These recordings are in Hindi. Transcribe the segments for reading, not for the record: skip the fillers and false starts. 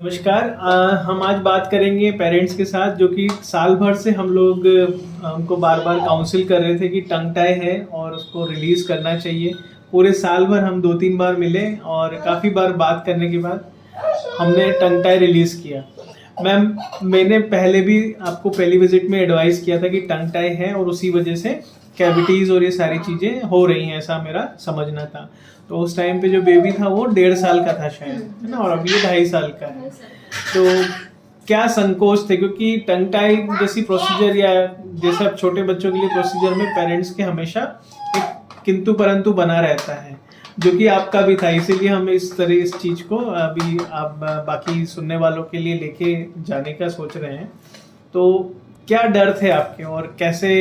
नमस्कार। हम आज बात करेंगे पेरेंट्स के साथ जो कि साल भर से हम लोग उनको बार बार काउंसिल कर रहे थे कि टंग टाई है और उसको रिलीज़ करना चाहिए। पूरे साल भर हम 2-3 बार मिले और काफ़ी बार बात करने के बाद हमने टंग टाई रिलीज़ किया। मैम, मैंने पहले भी आपको पहली विजिट में एडवाइस किया था कि टंग टाई है और उसी वजह से कैविटीज़ और ये सारी चीज़ें हो रही हैं, ऐसा मेरा समझना था। तो उस टाइम पे जो बेबी था वो 1.5 साल का था शायद, है ना, और अभी ये 2.5 साल का है। तो क्या संकोच थे, क्योंकि टंग टाई जैसी प्रोसीजर या जैसे अब छोटे बच्चों के लिए प्रोसीजर में पेरेंट्स के हमेशा एक किंतु परंतु बना रहता है, जो कि आपका भी था। इसीलिए हम इस चीज़ को अभी आप बाकी सुनने वालों के लिए लेके जाने का सोच रहे हैं। तो क्या डर थे आपके और कैसे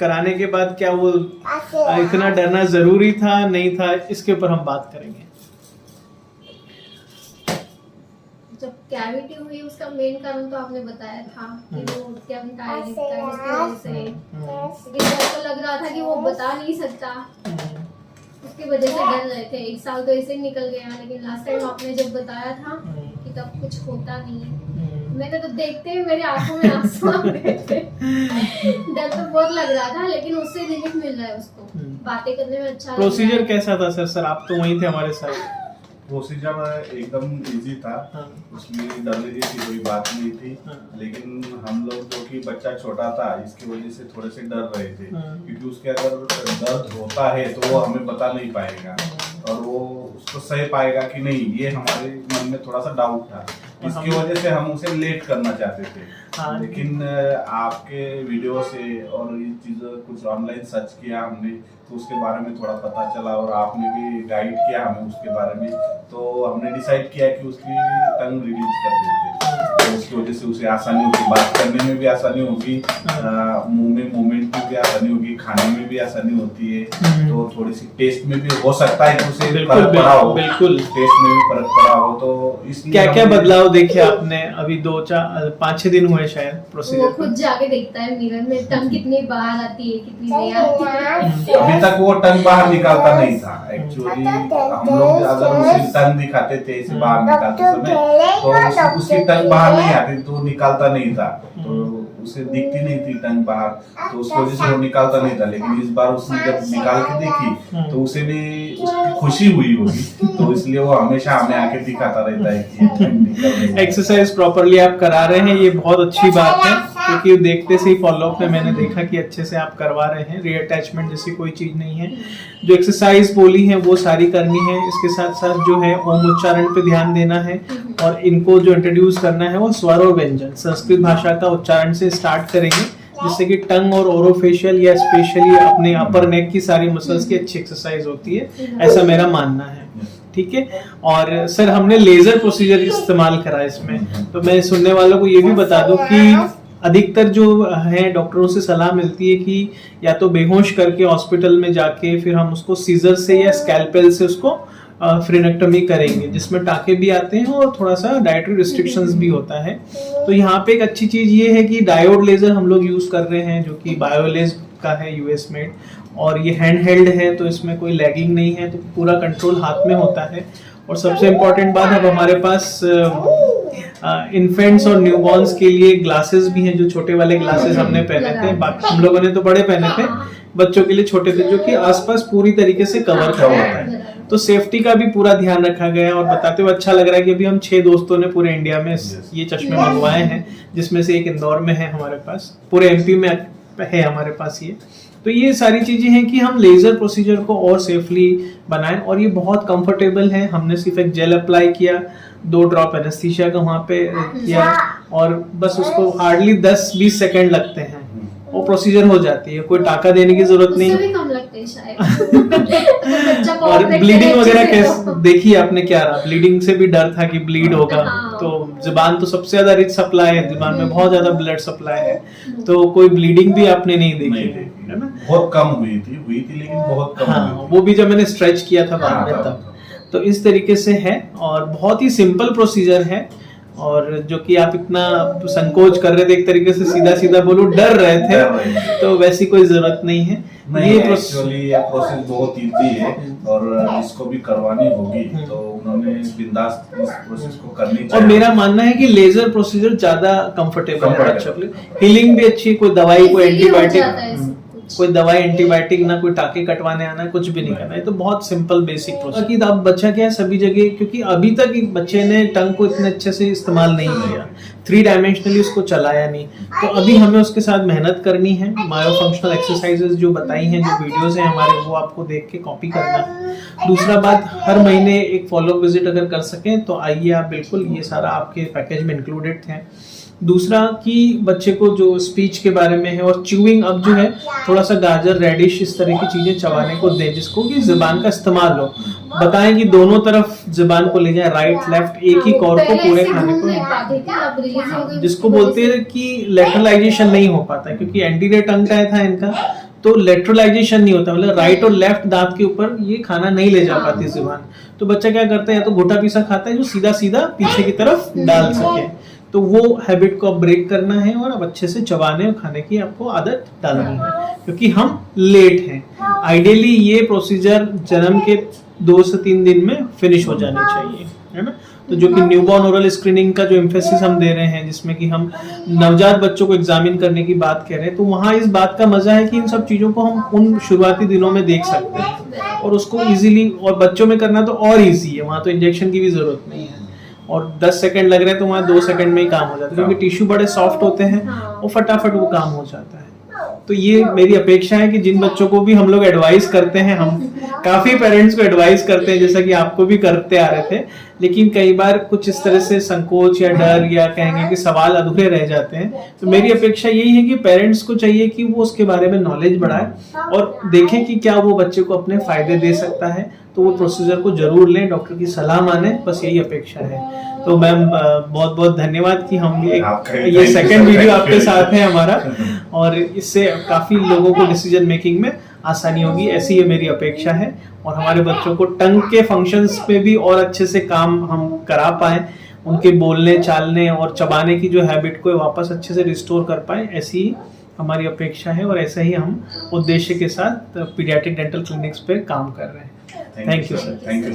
कराने के बाद क्या वो इतना डरना जरूरी था नहीं था, इसके ऊपर हम बात करेंगे। जब कैविटी हुई उसका मेन कारण तो आपने बताया था कि वो टंग टाई उसकी वजह से, लेकिन ऐसा लग रहा था कि वो बता नहीं सकता, उसकी वजह से डर रहे थे। 1 साल तो ऐसे ही निकल गया, लेकिन लास्ट टाइम आपने जब बताया था कि तब कुछ होता नहीं है, मैंने तो देखते ही मेरी आंखों में आंसू आ गए थे। डर तो बहुत लग रहा था, लेकिन उससे रिलीफ मिल रहा है उसको, बातें करने में अच्छा। प्रोसीजर कैसा था सर? आप तो वहीं थे हमारे साथ। प्रोसीजर एकदम इजी था। उसमें डरने जैसी कोई बात नहीं थी। लेकिन हम लोग जो कि बच्चा छोटा था, इसकी वजह से थोड़े से डर रहे थे, क्योंकि उसके अगर दर्द होता है तो वो हमें बता नहीं पाएगा और वो उसको सह पाएगा कि नहीं, ये हमारे मन में थोड़ा सा डाउट था। इसकी वजह से हम उसे लेट करना चाहते थे। लेकिन आपके वीडियो से और ये चीज़ कुछ ऑनलाइन सर्च किया हमने, तो उसके बारे में थोड़ा पता चला और आपने भी गाइड किया हमें उसके बारे में, तो हमने डिसाइड किया कि उसकी टंग रिलीज कर देते। तो उसकी वजह से उसे आसानी होगी, बात करने में भी आसानी होगी, मुंह में मूवमेंट में भी आसानी होगी, खाने में भी आसानी होती है। तो थोड़ी सी टेस्ट में भी हो सकता है कि उसे फर्क पड़ा हो, बिल्कुल टेस्ट में भी फर्क पड़ा हो। तो इसलिए क्या क्या बदलाव देखे आपने? अभी 2-4-5-6 दिन हुए शायद प्रोसीजर। वो खुद जाके देखता है मिरर में टंग कितनी बाहर आती है, कितनी नहीं आती है। अभी तक वो टंग बाहर निकालता नहीं था। एक्चुअली हम लोग अगर उसे टंग दिखाते थे इसे बाहर निकालते समय, तो उसकी टंग बाहर नहीं आती, तो निकालता नहीं था, तो उसे दिखती नहीं थी टंग बाहर, तो उसकी वजह से वो निकालता नहीं था। लेकिन इस बार उसने जब निकाल के देखी तो उसे भी उसकी खुशी हुई होगी, तो इसलिए वो हमेशा हमें आके दिखाता रहता है कि एक्सरसाइज प्रॉपरली आप करा रहे हैं, ये बहुत अच्छी बात है, क्योंकि देखते से ही फॉलोअप में मैंने देखा कि अच्छे से आप करवा रहे हैं। रीअटैचमेंट जैसी कोई चीज नहीं है। जो एक्सरसाइज बोली है वो सारी करनी है। इसके साथ साथ जो है ओम उच्चारण पे ध्यान देना है और इनको जो इंट्रोड्यूस करना है वो स्वर और व्यंजन संस्कृत भाषा का उच्चारण से स्टार्ट करेंगे, जिससे कि टंग और ओरोफेशियल या स्पेशली अपने अपर नेक की सारी मसल्स की अच्छी एक्सरसाइज होती है, ऐसा मेरा मानना है। ठीक है। और सर, हमने लेजर प्रोसीजर इस्तेमाल करा इसमें, तो मैं सुनने वालों को ये भी बता दूं कि अधिकतर जो है डॉक्टरों से सलाह मिलती है कि या तो बेहोश करके हॉस्पिटल में जाके फिर हम उसको सीजर से या स्कैल्पेल से उसको फ्रेनेक्टोमी करेंगे, जिसमें टाके भी आते हैं और थोड़ा सा डाइटरी रिस्ट्रिक्शंस भी होता है। तो यहाँ पे एक अच्छी चीज ये है कि डायोड लेजर हम लोग यूज कर रहे हैं, जो कि बायोलेज का है, यूएस मेड, और ये हैंड हेल्ड है, तो इसमें कोई लैगिंग नहीं है, तो पूरा कंट्रोल हाथ में होता है। और सबसे इम्पोर्टेंट बात, अब हमारे पास इन्फेंट्स और न्यूबॉर्न्स के लिए ग्लासेस भी हैं, जो छोटे वाले ग्लासेस हमने पहने थे। बाकी हम लोगों ने तो बड़े पहने थे, बच्चों के लिए छोटे थे, जो कि आसपास पूरी तरीके से कवर कर होता है। तो सेफ्टी का भी पूरा ध्यान रखा गया है। और बताते हुए अच्छा लग रहा है कि अभी हम 6 दोस्तों ने पूरे इंडिया में ये चश्मे मंगवाए हैं, जिसमें से एक इंदौर में है हमारे पास, पूरे एमपी में है हमारे पास ये। तो ये सारी चीजें हैं कि हम लेजर प्रोसीजर को और सेफली बनाएं, और ये बहुत कंफर्टेबल है। हमने सिर्फ एक जेल अप्लाई किया, 2 ड्रॉप एनेस्थीसिया का वहां पे किया, और बस उसको हार्डली 10-20 सेकंड लगते हैं, वो प्रोसीजर हो जाती है, कोई टाका देने की जरूरत नहीं। उससे भी कम लगते हैं शायद। और ब्लीडिंग वगैरह कैसे देखी आपने? क्या रहा? ब्लीडिंग से भी डर था कि ब्लीड होगा। तो जुबान तो सबसे ज्यादा रिच सप्लाई है, जुबान में बहुत ज्यादा ब्लड सप्लाई है, तो कोई ब्लीडिंग भी आपने नहीं देखी थी, है ना? बहुत कम हुई थी लेकिन बहुत कम हुई थी। वो भी जब मैंने स्ट्रेच किया था बाद में तब। तो इस तरीके से है और बहुत ही सिंपल प्रोसीजर है, और जो कि आप इतना संकोच कर रहे थे, एक तरीके से सीधा सीधा बोलो डर रहे थे, तो वैसी कोई जरूरत नहीं है। नहीं, ये एक्चुअली ये प्रोसेस बहुत इजी है और इसको भी करवानी होगी, तो उन्होंने बिंदास इस प्रोसेस को करनी और चाहिए। मेरा मानना है कि लेजर प्रोसीजर ज्यादा कंफर्टेबल है Comfortable। बच्चों के लिए, हीलिंग भी अच्छी, कोई दवाई कोई Easily हो जाता है एंटीबायोटिक, सब कुछ। कोई दवाई एंटीबायोटिक ना कोई टाके कटवाने आना है, कुछ भी नहीं करना है, तो बहुत सिंपल बेसिक प्रोसेस। कि अब बच्चा क्या है सभी जगह, क्योंकि अभी तक एक बच्चे ने टंग को इतने अच्छे से इस्तेमाल नहीं किया, 3 डायमेंशनली उसको चलाया नहीं, तो अभी हमें उसके साथ मेहनत करनी है। मायोफंक्शनल एक्सरसाइजेज जो बताई हैं, जो वीडियोस हैं हमारे, वो आपको देख के कॉपी करना है। दूसरा बात, हर महीने एक फॉलोअप विजिट अगर कर सकें तो आइए आप, बिल्कुल ये सारा आपके पैकेज में इंक्लूडेड है। दूसरा कि बच्चे को जो स्पीच के बारे में है और च्यूइंग, अब जो है थोड़ा सा गाजर, रेडिश, इस तरह की चीजें चबाने को दें जिसको कि जुबान का इस्तेमाल हो। बताएं कि दोनों तरफ जुबान को ले जाए, राइट लेफ्ट, एक ही कौर को पूरे खाने को, जिसको बोलते हैं कि लेटरलाइजेशन नहीं हो पाता, क्योंकि एंटीरियर टंग का था इनका, तो लेटरलाइजेशन नहीं होता, मतलब राइट और लेफ्ट दांत के ऊपर ये खाना नहीं ले जा पाती जुबान। तो बच्चा क्या करता है, या तो घोटा पीसा खाता है जो सीधा सीधा पीछे की तरफ डाल सके, तो वो हैबिट को अब ब्रेक करना है और अब अच्छे से चबाने और खाने की आपको आदत डालनी है, क्योंकि हम लेट हैं। आइडियली ये प्रोसीजर जन्म के 2 से 3 दिन में फिनिश हो जानी चाहिए, है ना। तो जो कि न्यूबॉर्न ओरल स्क्रीनिंग का जो एम्फेसिस हम दे रहे हैं, जिसमें कि हम नवजात बच्चों को एग्जामिन करने की बात कह रहे हैं, तो वहाँ इस बात का मजा है कि इन सब चीजों को हम उन शुरुआती दिनों में देख सकते हैं और उसको इजीली, और बच्चों में करना तो और इजी है, वहाँ तो इंजेक्शन की भी जरूरत नहीं है, और 10 सेकंड लग रहे हैं तो वहाँ 2 सेकंड में ही काम हो जाता है, क्योंकि टिश्यू बड़े सॉफ्ट होते हैं और फटाफट वो काम हो जाता है। तो ये मेरी अपेक्षा है कि जिन बच्चों को भी हम लोग एडवाइस करते हैं, हम काफी पेरेंट्स को एडवाइस करते हैं, जैसा कि आपको भी करते आ रहे थे, लेकिन कई बार कुछ इस तरह से संकोच या डर या कहेंगे कि सवाल अधूरे रह जाते हैं, तो मेरी अपेक्षा यही है कि पेरेंट्स को चाहिए कि वो उसके बारे में नॉलेज बढ़ाए और देखें कि क्या वो बच्चे को अपने फायदे दे सकता है, तो वो प्रोसीजर को जरूर लें, डॉक्टर की सलाह माने, बस यही अपेक्षा है। तो मैम बहुत बहुत धन्यवाद कि हम ये सेकंड वीडियो आपके साथ है हमारा, और इससे काफी लोगों को डिसीजन मेकिंग में आसानी होगी, ऐसी ये मेरी अपेक्षा है, और हमारे बच्चों को टंग के फंक्शंस पे भी और अच्छे से काम हम करा पाए, उनके बोलने, चालने और चबाने की जो हैबिट को वापस अच्छे से रिस्टोर कर पाए, ऐसी हमारी अपेक्षा है, और ऐसे ही हम उद्देश्य के साथ पीडियाट्रिक डेंटल क्लिनिक्स पे काम कर रहे हैं। Thank you sir. Thank you.